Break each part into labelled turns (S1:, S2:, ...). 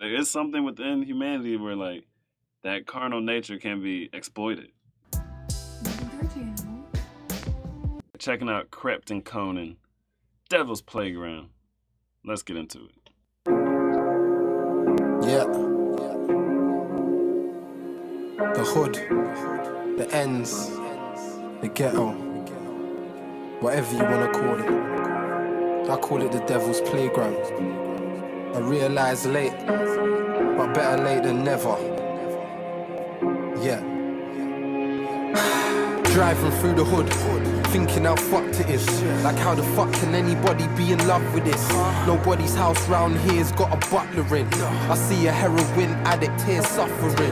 S1: there is something within humanity where like that carnal nature can be exploited. Checking out Krept and Konan, Devil's Playground. Let's get into it.
S2: Yeah. The hood, the ends, the ghetto, whatever you wanna call it. I call it the Devil's Playground. I realized late, but better late than never. Yeah. Driving through the hood, thinking how fucked it is. Like how the fuck can anybody be in love with this? Nobody's house round here's got a butler in. I see a heroin addict here suffering.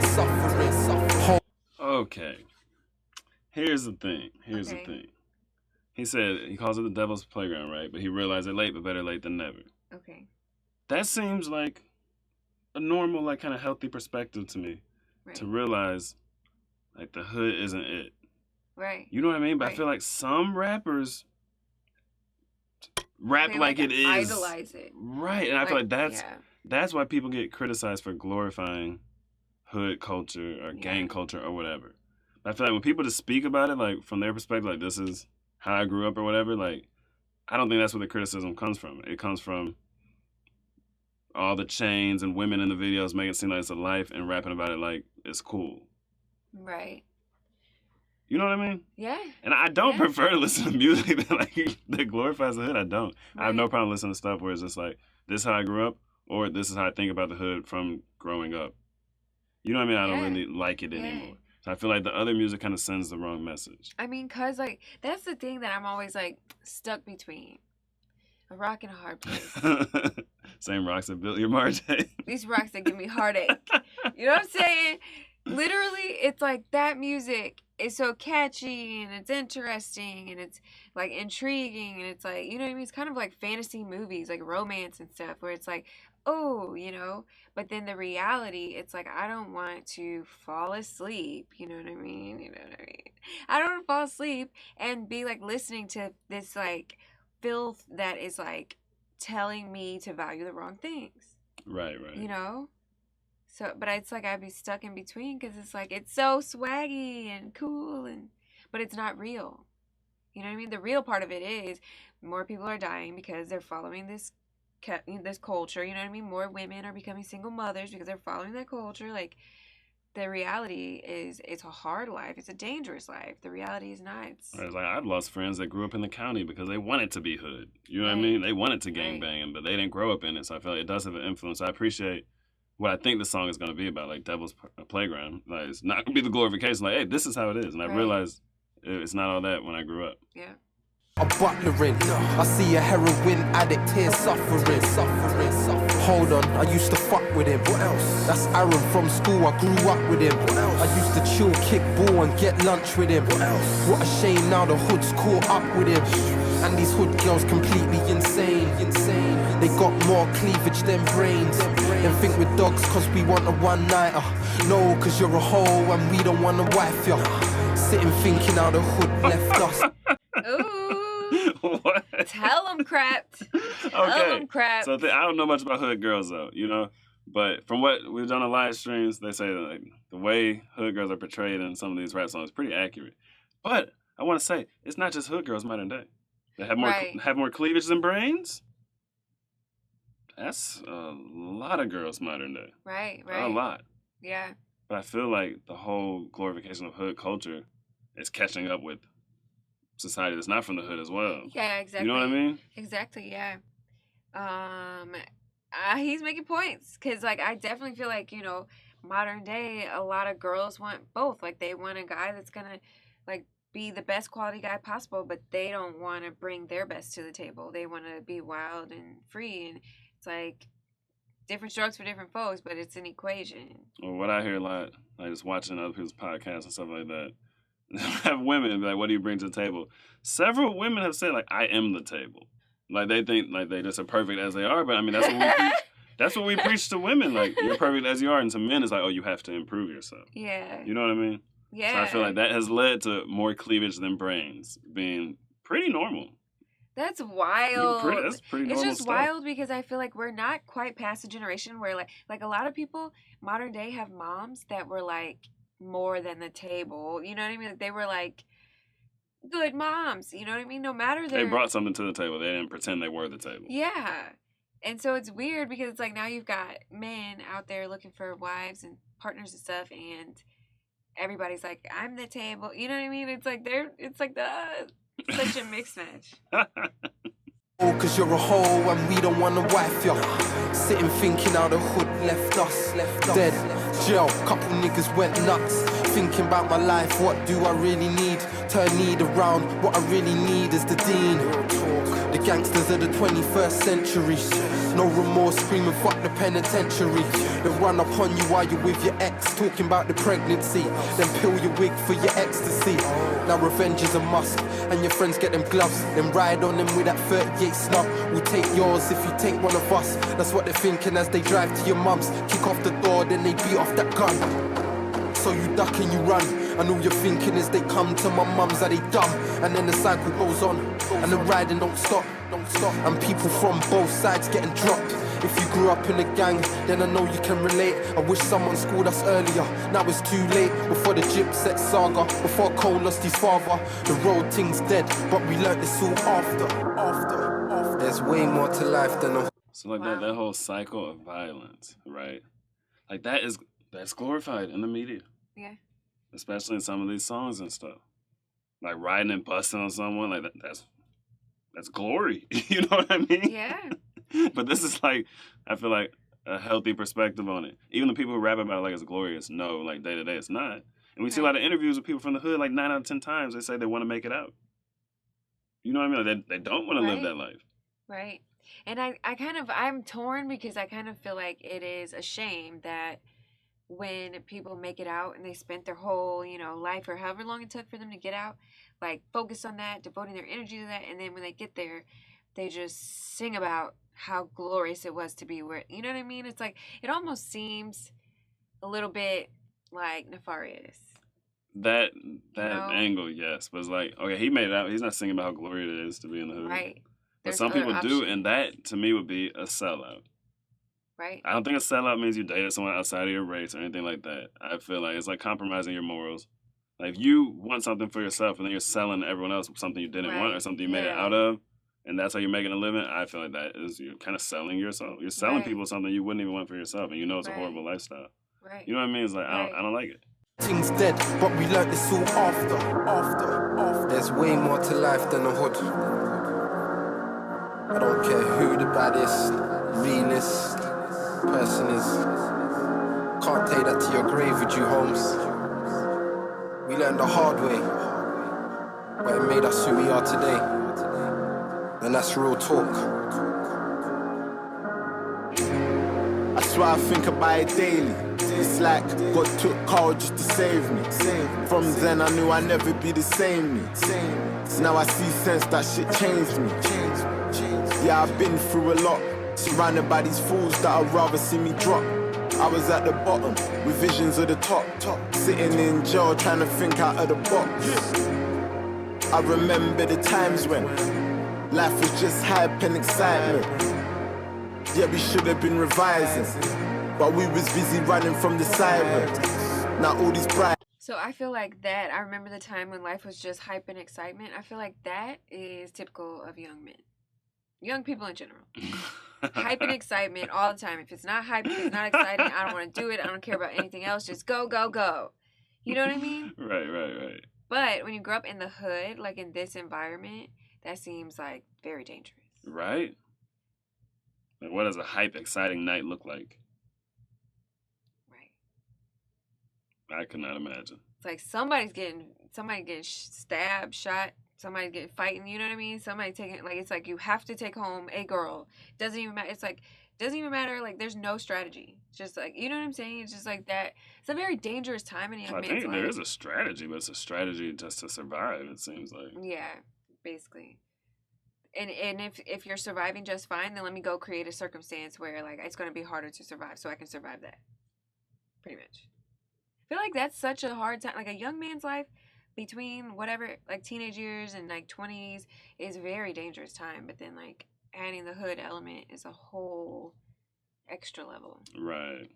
S1: Okay. Here's the thing. He said he calls it the Devil's Playground, right? But he realized it late, but better late than never.
S3: Okay.
S1: That seems like a normal, like kind of healthy perspective to me. Right. To realize like the hood isn't it.
S3: Right.
S1: You know what I mean? But
S3: right.
S1: I feel like some rappers rap like it is.
S3: Idolize it.
S1: Right. And I feel like that's why people get criticized for glorifying hood culture or gang culture or whatever. But I feel like when people just speak about it, like from their perspective, like this is how I grew up or whatever, like I don't think that's where the criticism comes from. It comes from all the chains and women in the videos making it seem like it's a life and rapping about it like it's cool.
S3: Right.
S1: You know what I mean?
S3: Yeah.
S1: And I don't prefer to listen to music that glorifies the hood. I don't. Right. I have no problem listening to stuff where it's just like, this is how I grew up, or this is how I think about the hood from growing up. You know what I mean? I don't really like it anymore. So I feel like the other music kind of sends the wrong message.
S3: I mean, because, like, that's the thing that I'm always, like, stuck between. A rock and a hard place.
S1: Same rocks that built your Marjay.
S3: These rocks that give me heartache. You know what I'm saying? Literally, it's like that music is so catchy and it's interesting and it's like intriguing and it's like, you know what I mean? It's kind of like fantasy movies, like romance and stuff where it's like, oh, you know, but then the reality, it's like, I don't want to fall asleep. You know what I mean? You know what I mean? I don't want to fall asleep and be like listening to this like filth that is like telling me to value the wrong things.
S1: Right.
S3: You know? So, but it's like I'd be stuck in between because it's like it's so swaggy and cool, but it's not real. You know what I mean? The real part of it is more people are dying because they're following this culture. You know what I mean? More women are becoming single mothers because they're following that culture. Like the reality is, it's a hard life. It's a dangerous life. The reality is not.
S1: It's like I've lost friends that grew up in the county because they wanted to be hood. You know what I mean? They wanted to gang bang, but they didn't grow up in it. So I feel like it does have an influence. I appreciate what I think the song is going to be about, like Devil's Playground. Like, it's not going to be the glorification, like, hey, this is how it is. And I realized it's not all that when I grew up.
S3: Yeah.
S2: A butler in. I see a heroin addict here suffering. Hold on, I used to fuck with him. What else? That's Aaron from school, I grew up with him. What else? I used to chill, kick ball and get lunch with him. What else? What a shame now the hood's caught up with him. And these hood girls completely insane. They got more cleavage than brains. And think we're dogs cause we want a one-nighter. No, cause you're a hoe and we don't want a wife, yo. Sitting thinking how the hood left us.
S3: Ooh.
S1: What?
S3: Tell them, Krept.
S1: Okay.
S3: Them, Krept.
S1: So I don't know much about hood girls though, you know? But from what we've done on live streams, they say that like, the way hood girls are portrayed in some of these rap songs is pretty accurate. But I want to say, it's not just hood girls modern day. They have more cleavage than brains. That's a lot of girls modern day.
S3: Right.
S1: A lot.
S3: Yeah.
S1: But I feel like the whole glorification of hood culture is catching up with society that's not from the hood as well.
S3: Yeah, exactly.
S1: You know what I mean?
S3: Exactly, yeah. He's making points because, like, I definitely feel like, you know, modern day, a lot of girls want both. Like, they want a guy that's gonna, like, be the best quality guy possible, but they don't want to bring their best to the table. They want to be wild and free, and it's like different strokes for different folks, but it's an equation.
S1: Well, what I hear a lot, like just watching other people's podcasts and stuff like that, have women be like, what do you bring to the table? Several women have said, like, I am the table. Like, they think, like, they just are perfect as they are, but, I mean, that's what we preach. That's what we preach to women. Like, you're perfect as you are, and to men, it's like, oh, you have to improve yourself.
S3: Yeah.
S1: You know what I mean?
S3: Yeah.
S1: So I feel like that has led to more cleavage than brains being pretty normal.
S3: That's wild.
S1: That's pretty
S3: It's
S1: normal
S3: just
S1: stuff.
S3: wild because I feel like we're not quite past a generation where like a lot of people modern day have moms that were like more than the table. You know what I mean? Like they were like good moms. You know what I mean? No matter
S1: They
S3: their
S1: brought something to the table. They didn't pretend they were the table.
S3: yeah. And so it's weird because it's like now you've got men out there looking for wives and partners and stuff, and everybody's like, I'm the table. You know what I mean? It's like such a mixed match.
S2: Oh, cause you're a hoe and we don't wanna wife ya. Sitting thinking how the hood left us. Dead, jail, couple niggas went nuts. Thinking about my life, what do I really need? Turn need around, what I really need is the dean. The gangsters of the 21st century. No remorse, screaming fuck the penitentiary. They run up on you while you're with your ex, talking about the pregnancy. Then peel your wig for your ecstasy. Now revenge is a must, and your friends get them gloves. Then ride on them with that 38 snub. We'll take yours if you take one of us. That's what they're thinking as they drive to your mum's. Kick off the door, then they beat off that gun. So you duck and you run, and all you're thinking is they come to my mum's, are they dumb? And then the cycle goes on, and the riding don't stop. And people from both sides getting dropped. If you grew up in a gang, then I know you can relate. I wish someone schooled us earlier. Now it's too late. Before the Gypset saga, before Cole lost his father. The road thing's dead, but we learnt this all after. There's way more to life than a...
S1: So like that whole cycle of violence, right? Like that's glorified in the media.
S3: Yeah.
S1: Especially in some of these songs and stuff. Like riding and busting on someone, like that's glory. You know what I mean?
S3: Yeah.
S1: But this is like, I feel like a healthy perspective on it. Even the people who rap about it like it's glorious, no, like day to day it's not. And we see a lot of interviews with people from the hood, like 9 out of 10 times they say they want to make it out. You know what I mean? Like they don't want to live that life.
S3: Right. And I'm torn because I kind of feel like it is a shame that when people make it out and they spent their whole, life or however long it took for them to get out, like focus on that, devoting their energy to that, and then when they get there, they just sing about how glorious it was to be where, you know what I mean? It's like, it almost seems a little bit like nefarious.
S1: That angle, yes. But it's like, okay, he made it out. He's not singing about how glorious it is to be in the hood.
S3: Right.
S1: But some people do, and that, to me, would be a sellout.
S3: Right.
S1: I don't think a sellout means you dated someone outside of your race or anything like that. I feel like it's like compromising your morals. Like, if you want something for yourself and then you're selling to everyone else something you didn't want or something you made it out of, and that's how you're making a living, I feel like that is you're kind of selling yourself. You're selling people something you wouldn't even want for yourself, and you know it's a horrible lifestyle.
S3: Right.
S1: You know what I mean? It's like, I don't like it.
S2: Things dead, but we learnt this all after. There's way more to life than a hood. I don't care who the baddest, realest person is. Can't take that to your grave with you, Holmes. We learned the hard way, but it made us who we are today. And that's real talk.
S4: I swear I think about it daily. It's like God took Carl just to save me. From then I knew I'd never be the same me. Now I see sense that shit changed me. Yeah, I've been through a lot, surrounded by these fools that I'd rather see me drop. I was at the bottom with visions of the top. Sitting in jail trying to think out of the box. I remember the times when life was just hype and excitement. Yeah, we should have been revising, but we was busy running from the sirens. Now all these bright.
S3: So I feel like that, I remember the time when life was just hype and excitement. I feel like that is typical of young men. Young people in general. Hype and excitement all the time. If it's not hype, if it's not exciting, I don't want to do it. I don't care about anything else. Just go, go, go. You know what I mean?
S1: Right.
S3: But when you grow up in the hood, like in this environment, that seems like very dangerous.
S1: Right. Like, what does a hype, exciting night look like?
S3: Right.
S1: I could not imagine.
S3: It's like somebody's getting stabbed, shot. Somebody's getting fighting. You know what I mean? Somebody taking, like, it's like you have to take home a girl. Doesn't even matter. It's like, doesn't even matter. Like, there's no strategy. It's just like, you know what I'm saying? It's just like that. It's a very dangerous time in a young man's life.
S1: I think there is a strategy, but it's a strategy just to survive, it seems like.
S3: Yeah, basically. And if you're surviving just fine, then let me go create a circumstance where, like, it's going to be harder to survive so I can survive that. Pretty much. I feel like that's such a hard time. Like, a young man's life, between whatever, like teenage years and like 20s is a very dangerous time. But then like adding the hood element is a whole extra level.
S1: Right.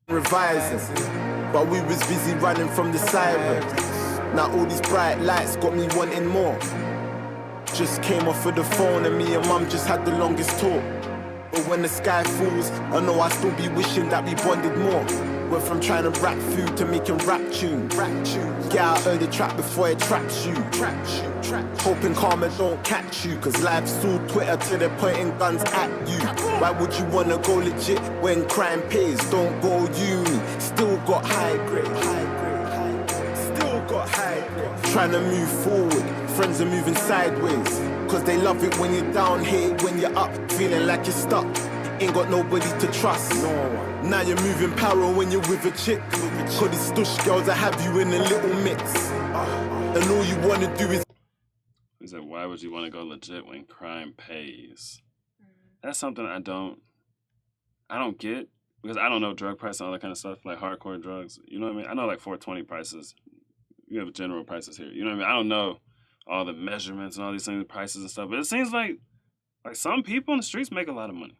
S4: Revising, but we was busy running from the sirens. Now all these bright lights got me wanting more. Just came off of the phone and me and mum just had the longest talk. But when the sky falls, I know I still be wishing that we bonded more. Went from trying to rap food to making rap tunes. Get out of the trap before it traps you. Hoping karma don't catch you, cause life's all Twitter till they're pointing guns at you. Why would you wanna go legit when crime pays? Don't go uni, still got high grade. Still got high grade. Trying to move forward, friends are moving sideways. Cause they love it when you're down, hate it when you're up. Feeling like you're stuck, ain't got nobody to trust. Now you're moving power when you're with a chick. Cause these stush girls that have you in a little mix. And all you wanna do is...
S1: He said, why would you want to go legit when crime pays? That's something I don't get, because I don't know drug prices and all that kind of stuff, like hardcore drugs. You know what I mean? I know like 420 prices. You have general prices here. You know what I mean? I don't know all the measurements and all these things, prices and stuff, but it seems like some people in the streets make a lot of money.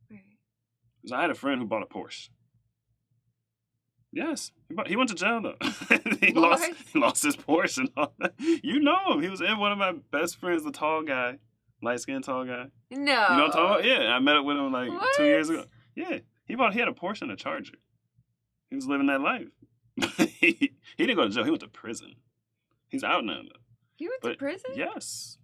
S1: Because I had a friend who bought a Porsche. Yes, he went to jail though. he lost his Porsche and all that. You know him. He was in one of my best friends, the tall guy, light skinned tall guy.
S3: No,
S1: you know what I'm talking about? Yeah, I met up with him like 2 years ago. Yeah, he had a Porsche and a Charger. He was living that life. he didn't go to jail. He went to prison. He's out now though.
S3: He went to prison?
S1: Yes.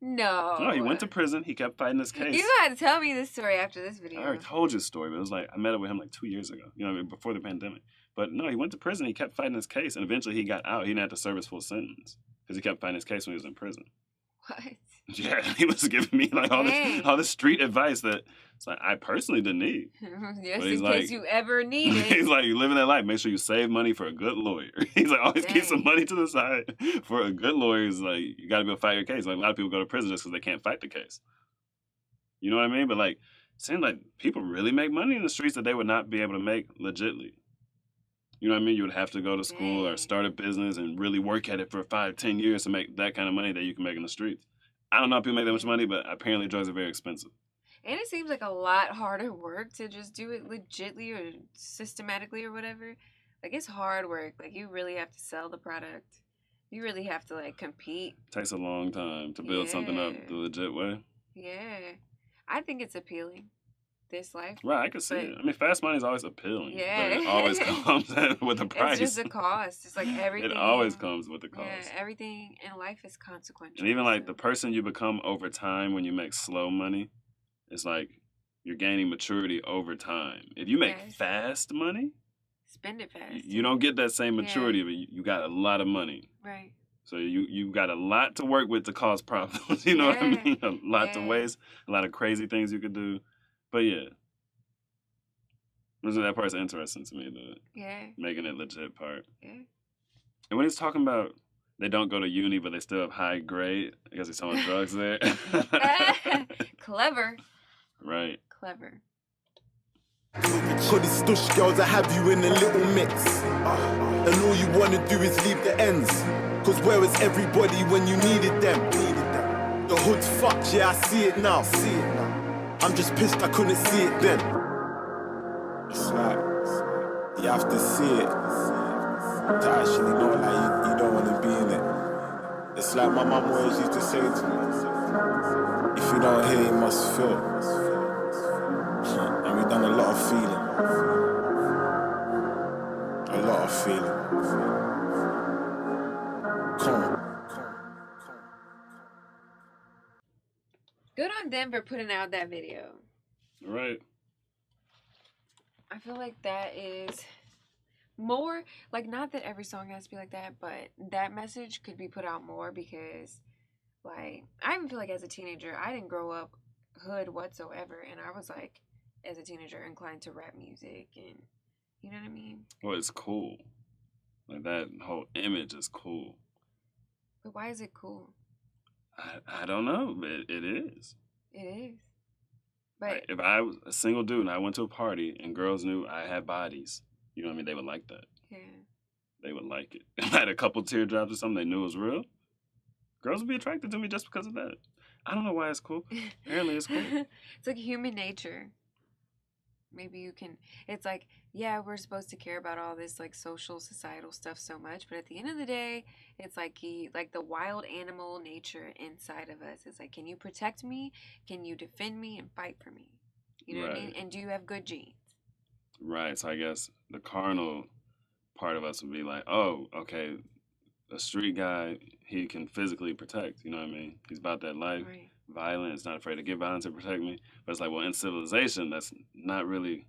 S3: No,
S1: he went to prison. He kept fighting his case.
S3: You gotta tell me this story after this video.
S1: I already told you the story, but it was like I met up with him like 2 years ago. You know what I mean? Before the pandemic. But no, he went to prison. He kept fighting his case, and eventually he got out. He didn't have to serve his full sentence because he kept fighting his case when he was in prison.
S3: What?
S1: Yeah, he was giving me like all this street advice that it's like I personally didn't need.
S3: Just in case you ever need it.
S1: He's like, you live in that life. Make sure you save money for a good lawyer. He's like, always keep some money to the side for a good lawyer. He's like, you got to be able to fight your case. Like a lot of people go to prison just because they can't fight the case. You know what I mean? But like, it seems like people really make money in the streets that they would not be able to make legitly. You know what I mean? You would have to go to school or start a business and really work at it for 5-10 years to make that kind of money that you can make in the streets. I don't know if people make that much money, but apparently drugs are very expensive.
S3: And it seems like a lot harder work to just do it legitly or systematically or whatever. Like, it's hard work. Like, you really have to sell the product. You really have to, like, compete.
S1: It takes a long time to build something up the legit way.
S3: Yeah. I think it's appealing, this life.
S1: Right, I can see it. I mean, fast money is always appealing.
S3: Yeah.
S1: But it always comes with a price.
S3: It's just a cost. It's like everything.
S1: It always comes with a cost.
S3: Yeah, everything in life is consequential.
S1: And even like the person you become over time when you make slow money, it's like you're gaining maturity over time. If you make fast money,
S3: spend it fast.
S1: You don't get that same maturity, but you got a lot of money.
S3: Right.
S1: So you got a lot to work with to cause problems. You know what I mean? A lot to waste, a lot of crazy things you could do. But yeah. That part's interesting to me, making it legit part. Yeah. And when he's talking about they don't go to uni, but they still have high grade, I guess he's talking about drugs there.
S3: Clever.
S1: Right.
S3: Clever.
S4: Cause these stush girls that have you in a little mix. And all you wanna do is leave the ends. Cause where was everybody when you needed them? The hood's fucked, yeah, I see it now. I'm just pissed I couldn't see it then. It's like, you have to see it to actually know like you don't want to be in it. It's like my mum always used to say to me, if you don't hear, you must feel. And we've done a lot of feeling. A lot of feeling. Come on.
S3: Good on them for putting out that video.
S1: Right.
S3: I feel like that is more, like, not that every song has to be like that, but that message could be put out more because, like, I even feel like as a teenager, I didn't grow up hood whatsoever, and I was, like, as a teenager, inclined to rap music, and, you know what I mean?
S1: Well, it's cool. Like, that whole image is cool.
S3: But why is it cool?
S1: I don't know, but it is.
S3: It is. But
S1: like, if I was a single dude and I went to a party and girls knew I had bodies, You know what I mean? They would like that.
S3: Yeah.
S1: They would like it. If I had a couple teardrops or something they knew was real, girls would be attracted to me just because of that. I don't know why it's cool. Apparently it's cool.
S3: It's like human nature. Maybe you can, it's like, yeah, we're supposed to care about all this like social, societal stuff so much, but at the end of the day, it's like the wild animal nature inside of us. It's like, can you protect me? Can you defend me and fight for me? You know what I mean? And do you have good genes?
S1: Right. So I guess the carnal part of us would be like, oh, okay, a street guy, he can physically protect. You know what I mean? He's about that life.
S3: Right.
S1: Violent. It's not afraid to get violent to protect me. But it's like, well, in civilization, that's not really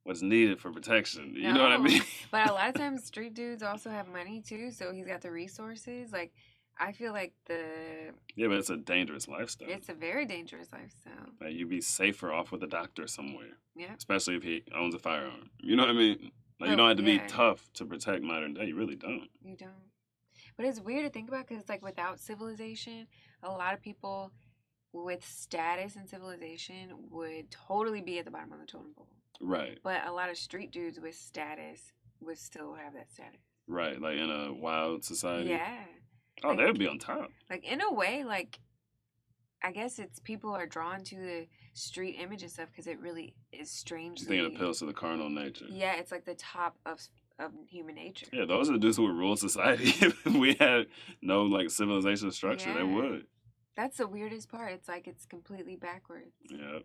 S1: what's needed for protection. You know what I mean?
S3: But a lot of times, street dudes also have money too, so he's got the resources. Like, I feel like
S1: yeah, but it's a dangerous lifestyle.
S3: It's a very dangerous lifestyle.
S1: Like, you'd be safer off with a doctor somewhere.
S3: Yeah.
S1: Especially if he owns a firearm. You know what I mean? Like, you don't have to be tough to protect modern day. You really don't.
S3: You don't. But it's weird to think about because it's like without civilization, a lot of people with status and civilization would totally be at the bottom of the totem pole.
S1: Right.
S3: But a lot of street dudes with status would still have that status.
S1: Right. Like in a wild society.
S3: Yeah.
S1: Oh,
S3: like,
S1: they would be on top.
S3: Like in a way, like I guess it's people are drawn to the street image and stuff because it really is strangely.
S1: You think it appeals to the carnal nature.
S3: Yeah, it's like the top of human nature.
S1: Yeah, those are the dudes who would rule society. If we had no like civilization structure, they would.
S3: That's the weirdest part. It's like it's completely backwards.
S1: Yeah.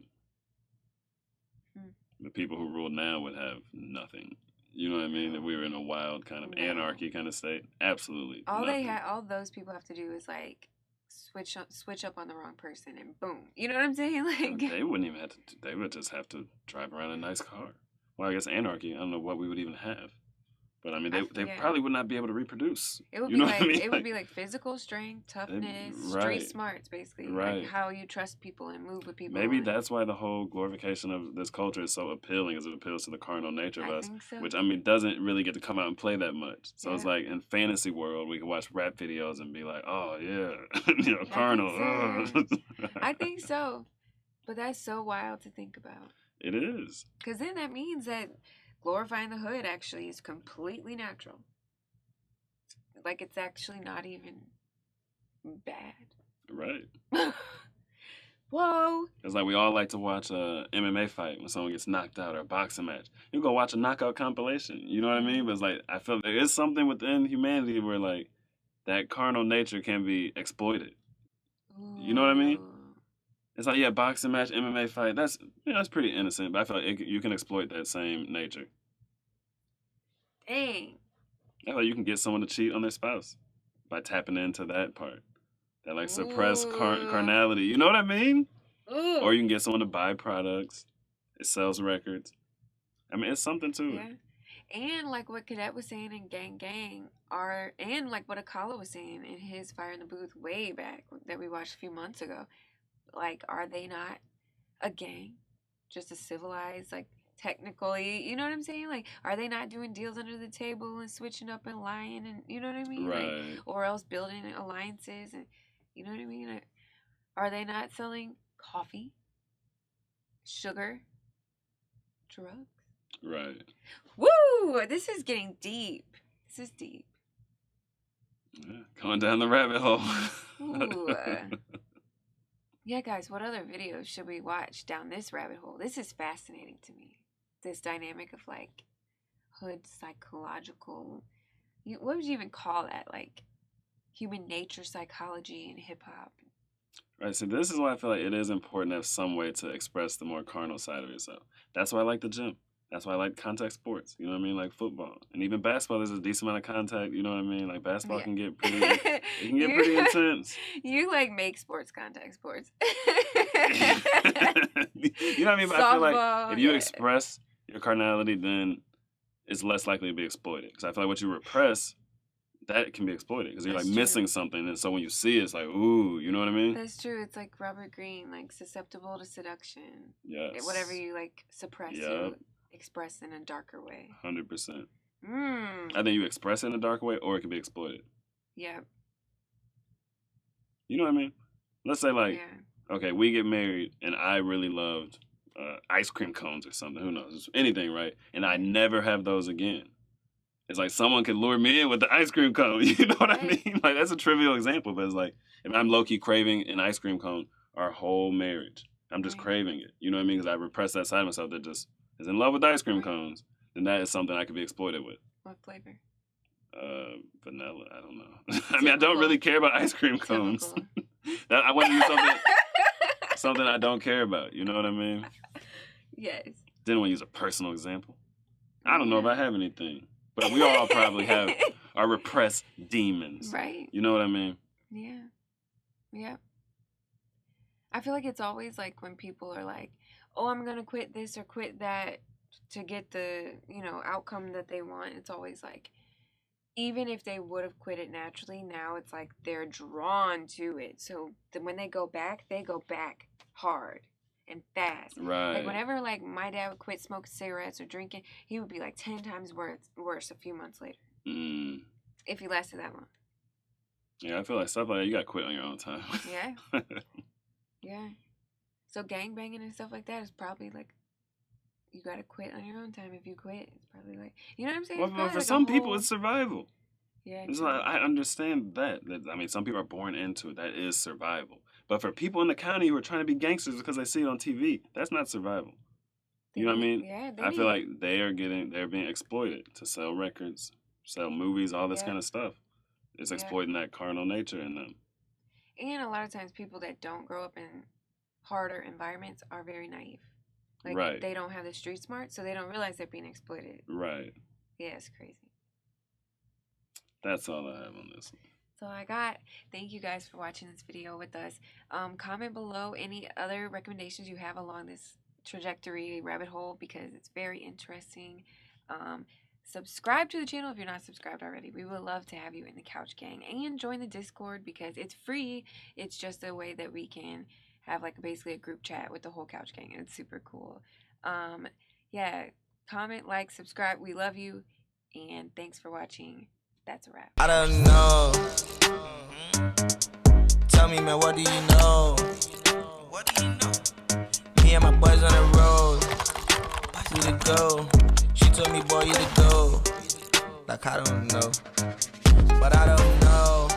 S1: The people who rule now would have nothing. You know what I mean? If we were in a wild kind of anarchy kind of state, absolutely.
S3: All all those people have to do is like switch up on the wrong person and boom. You know what I'm saying? Like
S1: they wouldn't even have to. They would just have to drive around in a nice car. Well, I guess anarchy. I don't know what we would even have. But I mean, they probably would not be able to reproduce.
S3: It would
S1: you
S3: be
S1: know
S3: like
S1: what I mean?
S3: It would be like physical strength, toughness, street smarts, basically.
S1: Right.
S3: Like how you trust people and move with people.
S1: Maybe that's why the whole glorification of this culture is so appealing, as it appeals to the carnal nature of us, which I mean doesn't really get to come out and play that much. So it's like in fantasy world, we can watch rap videos and be like, oh yeah, you know, carnal.
S3: I think so, but that's so wild to think about.
S1: It is.
S3: Because then that means that glorifying the hood actually is completely natural. Like, it's actually not even bad.
S1: Right.
S3: Whoa.
S1: It's like we all like to watch a MMA fight when someone gets knocked out or a boxing match. You go watch a knockout compilation. You know what I mean? But it's like, I feel there is something within humanity where, like, that carnal nature can be exploited. Ooh. You know what I mean? It's like, yeah, boxing match, MMA fight, that's pretty innocent. But I feel like you can exploit that same nature.
S3: Dang.
S1: I feel like you can get someone to cheat on their spouse by tapping into that part. That, like, suppressed carnality. You know what I mean? Ooh. Or you can get someone to buy products. It sells records. I mean, it's something to it.
S3: Yeah. And, like, what Cadet was saying in Gang Gang, and, like, what Akala was saying in his Fire in the Booth way back that we watched a few months ago. Like, are they not a gang? Just a civilized, like, technically, you know what I'm saying? Like, are they not doing deals under the table and switching up and lying and, you know what I mean?
S1: Right.
S3: Like, or else building alliances and, you know what I mean? Like, are they not selling coffee, sugar, drugs?
S1: Right.
S3: Woo! This is getting deep. This is deep.
S1: Yeah, going down the rabbit hole.
S3: Ooh. Yeah, guys, what other videos should we watch down this rabbit hole? This is fascinating to me. This dynamic of, like, hood psychological... what would you even call that? Like, human nature psychology in hip-hop.
S1: Right, so this is why I feel like it is important to have some way to express the more carnal side of yourself. That's why I like the gym. That's why I like contact sports, you know what I mean? Like football. And even basketball, there's a decent amount of contact, you know what I mean? Like basketball can get pretty pretty intense.
S3: You like make sports contact sports.
S1: You know what I mean? But I feel like if you express your carnality, then it's less likely to be exploited. Because I feel like what you repress, that can be exploited. Because you're like missing something. And so when you see it, it's like, ooh, you know what I mean?
S3: That's true. It's like Robert Greene, like susceptible to seduction.
S1: Yes.
S3: Whatever you like suppress, you express in a darker way.
S1: 100%. I think you express it in a darker way, or it can be exploited.
S3: Yeah.
S1: You know what I mean? Let's say, like, okay, we get married, and I really loved ice cream cones or something. Who knows? Anything, right? And I never have those again. It's like someone could lure me in with the ice cream cone. You know what I mean? Like, that's a trivial example, but it's like, if I'm low-key craving an ice cream cone our whole marriage, I'm just craving it. You know what I mean? Because I repress that side of myself that just is in love with ice cream cones, then that is something I could be exploited with.
S3: What flavor?
S1: Vanilla. I don't know. I mean, I don't really care about ice cream cones. I want to use something I don't care about. You know what I mean?
S3: Yes.
S1: Didn't want to use a personal example. I don't know if I have anything, but we all probably have our repressed demons.
S3: Right.
S1: You know what I mean?
S3: Yeah. Yeah. I feel like it's always like when people are like, oh, I'm going to quit this or quit that to get the, outcome that they want. It's always like, even if they would have quit it naturally, now it's like they're drawn to it. So then when they go back hard and fast.
S1: Right.
S3: Like whenever like my dad would quit smoking cigarettes or drinking, he would be like 10 times worse a few months later. If he lasted that long.
S1: Yeah, I feel like stuff like that, you gotta quit on your own time.
S3: Yeah. Yeah. So gangbanging and stuff like that is probably like, you gotta quit on your own time. If you quit, it's probably like, you know what I'm saying?
S1: Well, for some people, it's survival.
S3: Yeah.
S1: It's like, I understand that. I mean, some people are born into it. That is survival. But for people in the county who are trying to be gangsters because they see it on TV, that's not survival. You know what I mean?
S3: Yeah.
S1: I feel like they're being exploited to sell records, sell movies, all this kind of stuff. It's exploiting that carnal nature in them.
S3: And a lot of times people that don't grow up in harder environments are very naive. Like, they don't have the street smart, so they don't realize they're being exploited.
S1: Right.
S3: Yeah, it's crazy.
S1: That's all I have on this one.
S3: So thank you guys for watching this video with us. Comment below any other recommendations you have along this trajectory rabbit hole, because it's very interesting. Subscribe to the channel if you're not subscribed already. We would love to have you in the Couch Gang, and join the Discord because it's free. It's just a way that we can have like basically a group chat with the whole Couch Gang, and it's super cool. Yeah, comment, like, subscribe. We love you, and thanks for watching. That's a wrap.
S2: I don't know. Tell me, man, what do you know? What do you know? Me and my boys on the road. We to go. She told me, boy, you to go. Like, I don't know. But I don't know.